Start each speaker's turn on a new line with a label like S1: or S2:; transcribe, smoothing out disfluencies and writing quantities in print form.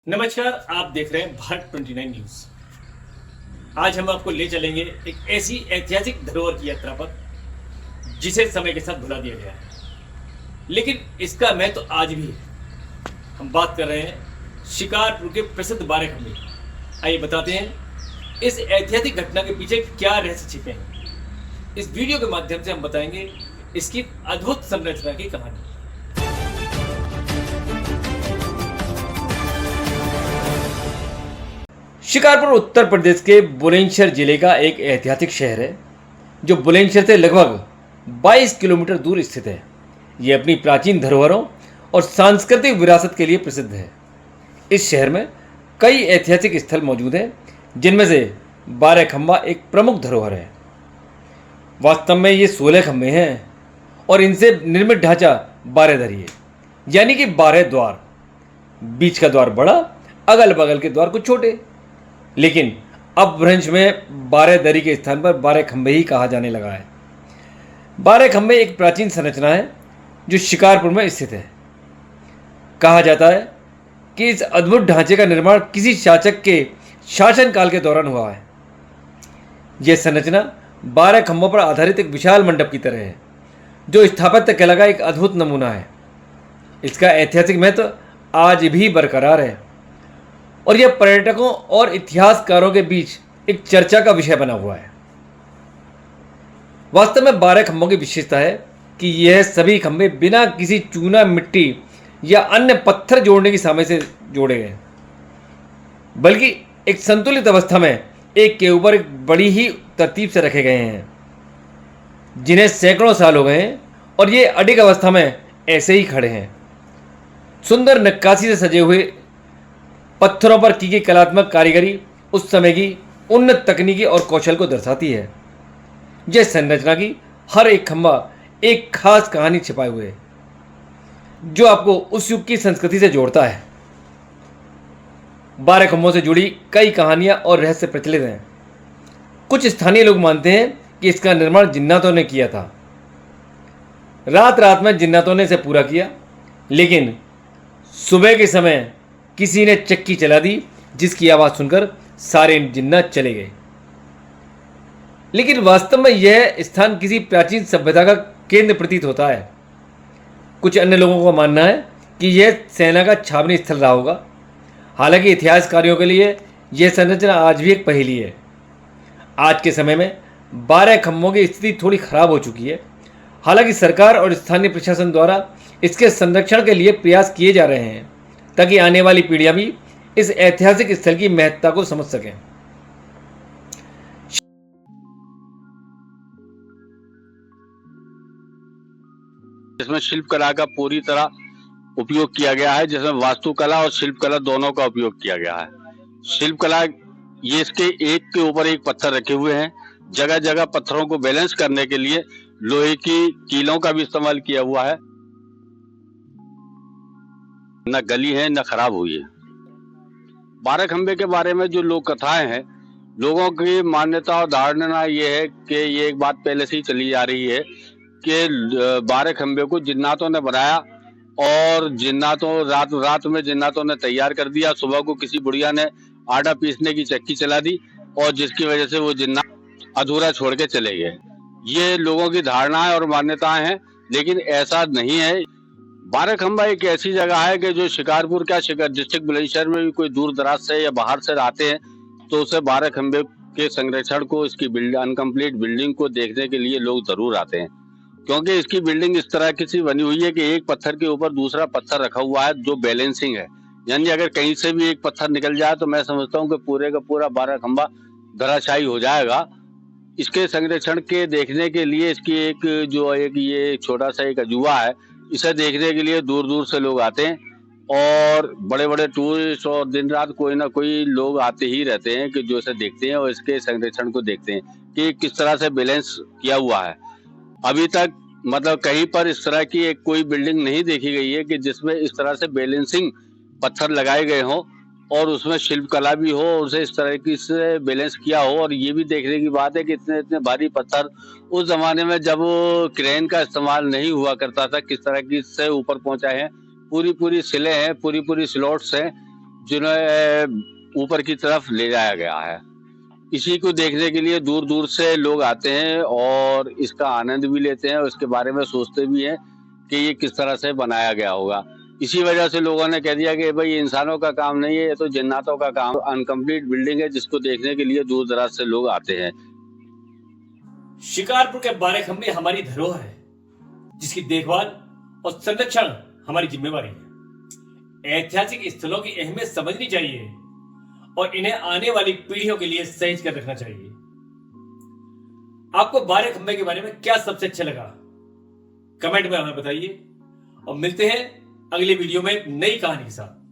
S1: नमस्कार, आप देख रहे हैं भारत 29 न्यूज। आज हम आपको ले चलेंगे एक ऐसी ऐतिहासिक धरोहर की यात्रा पर जिसे समय के साथ भुला दिया गया है, लेकिन इसका महत्व तो आज भी है। हम बात कर रहे हैं शिकारपुर के प्रसिद्ध बारह खंबे। आइए बताते हैं इस ऐतिहासिक घटना के पीछे क्या रहस्य छिपे हैं। इस वीडियो के माध्यम से हम बताएंगे इसकी अद्भुत संरचना की कहानी। शिकारपुर उत्तर प्रदेश के बुलंदशहर जिले का एक ऐतिहासिक शहर है जो बुलंदशहर से लगभग 22 किलोमीटर दूर स्थित है। ये अपनी प्राचीन धरोहरों और सांस्कृतिक विरासत के लिए प्रसिद्ध है। इस शहर में कई ऐतिहासिक स्थल मौजूद हैं, जिनमें से बारह खंबा एक प्रमुख धरोहर है। वास्तव में ये 16 खंबे हैं और इनसे निर्मित ढांचा 12 धरी है, यानी कि 12 द्वार। बीच का द्वार बड़ा, अगल बगल के द्वार कुछ छोटे। लेकिन अब भ्रंश में 12 दरी के स्थान पर 12 खंबे ही कहा जाने लगा है। 12 खंबे एक प्राचीन संरचना है जो शिकारपुर में स्थित है। कहा जाता है कि इस अद्भुत ढांचे का निर्माण किसी शासक के शासनकाल के दौरान हुआ है। यह संरचना 12 खंभों पर आधारित एक विशाल मंडप की तरह है, जो स्थापत्य कला का एक अद्भुत नमूना है। इसका ऐतिहासिक महत्व आज भी बरकरार है और यह पर्यटकों और इतिहासकारों के बीच एक चर्चा का विषय बना हुआ है। वास्तव में 12 खंभों की विशेषता है कि यह सभी खंभे बिना किसी चूना, मिट्टी या अन्य पत्थर जोड़ने की सामग्री से जोड़े गए, बल्कि एक संतुलित अवस्था में एक के ऊपर एक बड़ी ही तरतीब से रखे गए हैं, जिन्हें सैकड़ों साल हो गए हैं और ये अडिग अवस्था में ऐसे ही खड़े हैं। सुंदर नक्काशी से सजे हुए पत्थरों पर की गई कलात्मक कारीगरी उस समय की उन्नत तकनीकी और कौशल को दर्शाती है। यह संरचना की हर एक खंभा एक खास कहानी छिपाए हुए है, जो आपको उस युग की संस्कृति से जोड़ता है। 12 खंभों से जुड़ी कई कहानियां और रहस्य प्रचलित हैं। कुछ स्थानीय लोग मानते हैं कि इसका निर्माण जिन्नातों ने किया था। रात रात में जिन्नातों ने इसे पूरा किया, लेकिन सुबह के समय किसी ने चक्की चला दी, जिसकी आवाज़ सुनकर सारे जिन्नात चले गए। लेकिन वास्तव में यह स्थान किसी प्राचीन सभ्यता का केंद्र प्रतीत होता है। कुछ अन्य लोगों का मानना है कि यह सेना का छावनी स्थल रहा होगा। हालांकि इतिहासकारों के लिए यह संरचना आज भी एक पहेली है। आज के समय में 12 खंभों की स्थिति थोड़ी खराब हो चुकी है। हालांकि सरकार और स्थानीय प्रशासन द्वारा इसके संरक्षण के लिए प्रयास किए जा रहे हैं, ताकि आने वाली पीढ़ियां भी इस ऐतिहासिक स्थल की महत्ता को समझ सकें।
S2: इसमें शिल्पकला का पूरी तरह उपयोग किया गया है, जिसमें वास्तुकला और शिल्पकला दोनों का उपयोग किया गया है। शिल्पकला ये इसके एक के ऊपर एक पत्थर रखे हुए हैं। जगह जगह पत्थरों को बैलेंस करने के लिए लोहे की कीलों का भी इस्तेमाल किया हुआ है। न गली है न खराब हुई है। 12 खंबे के बारे में जो लोक कथाएं हैं, लोगों की मान्यता और धारणा ये है कि ये एक बात पहले से ही चली जा रही है कि 12 खंबे को जिन्नातों ने बनाया और रात रात में जिन्नातों ने तैयार कर दिया। सुबह को किसी बुढ़िया ने आटा पीसने की चक्की चला दी और जिसकी वजह से वो जिन्नात अधूरा छोड़ के चले गए। ये लोगों की धारणाएं और मान्यताएं हैं, लेकिन ऐसा नहीं है। 12 खंबा एक ऐसी जगह है कि जो शिकारपुर डिस्ट्रिक्ट बुलंदशहर में भी कोई दूर दराज से या बाहर से आते हैं तो उसे 12 खंबे के संरक्षण को, इसकी अनकम्प्लीट बिल्डिंग को देखने के लिए लोग जरूर आते हैं, क्योंकि इसकी बिल्डिंग इस तरह की सी बनी हुई है कि एक पत्थर के ऊपर दूसरा पत्थर रखा हुआ है जो बैलेंसिंग है। यानी अगर कहीं से भी एक पत्थर निकल जाए तो मैं समझता हूँ कि पूरे का पूरा 12 खंबा धराशायी हो जाएगा। इसके संरक्षण के देखने के लिए इसकी ये छोटा सा एक अजूबा है, इसे देखने के लिए दूर दूर से लोग आते हैं और बड़े बड़े टूरिस्ट और दिन रात कोई ना कोई लोग आते ही रहते हैं कि जो इसे देखते हैं और इसके संरक्षण को देखते हैं कि किस तरह से बैलेंस किया हुआ है। अभी तक मतलब कहीं पर इस तरह की एक कोई बिल्डिंग नहीं देखी गई है कि जिसमें इस तरह से बैलेंसिंग पत्थर लगाए गए हों और उसमें शिल्पकला भी हो, उसे इस तरह की से बैलेंस किया हो। और ये भी देखने की बात है कि इतने इतने भारी पत्थर उस जमाने में जब क्रेन का इस्तेमाल नहीं हुआ करता था, किस तरह की से ऊपर पहुंचाए हैं। पूरी पूरी सिले हैं, पूरी पूरी स्लॉट्स हैं जिन्हें ऊपर की तरफ ले जाया गया है। इसी को देखने के लिए दूर दूर से लोग आते हैं और इसका आनंद भी लेते हैं और इसके बारे में सोचते भी हैं कि ये किस तरह से बनाया गया होगा। इसी वजह से लोगों ने कह दिया कि भाई ये इंसानों का काम नहीं है, ये तो जन्नातों का काम। अनकम्प्लीट बिल्डिंग है जिसको देखने के लिए दूर दराज से लोग आते हैं।
S1: शिकारपुर के बारे खंबे हमारी धरोहर है, जिसकी देखभाल और संरक्षण हमारी जिम्मेवारी है। ऐतिहासिक स्थलों की अहमियत समझनी चाहिए और इन्हें आने वाली पीढ़ियों के लिए सहेज कर रखना चाहिए। आपको बारे खंबे के बारे में क्या सबसे अच्छा लगा, कमेंट में हमें बताइए और मिलते हैं अगली वीडियो में एक नई कहानी के साथ।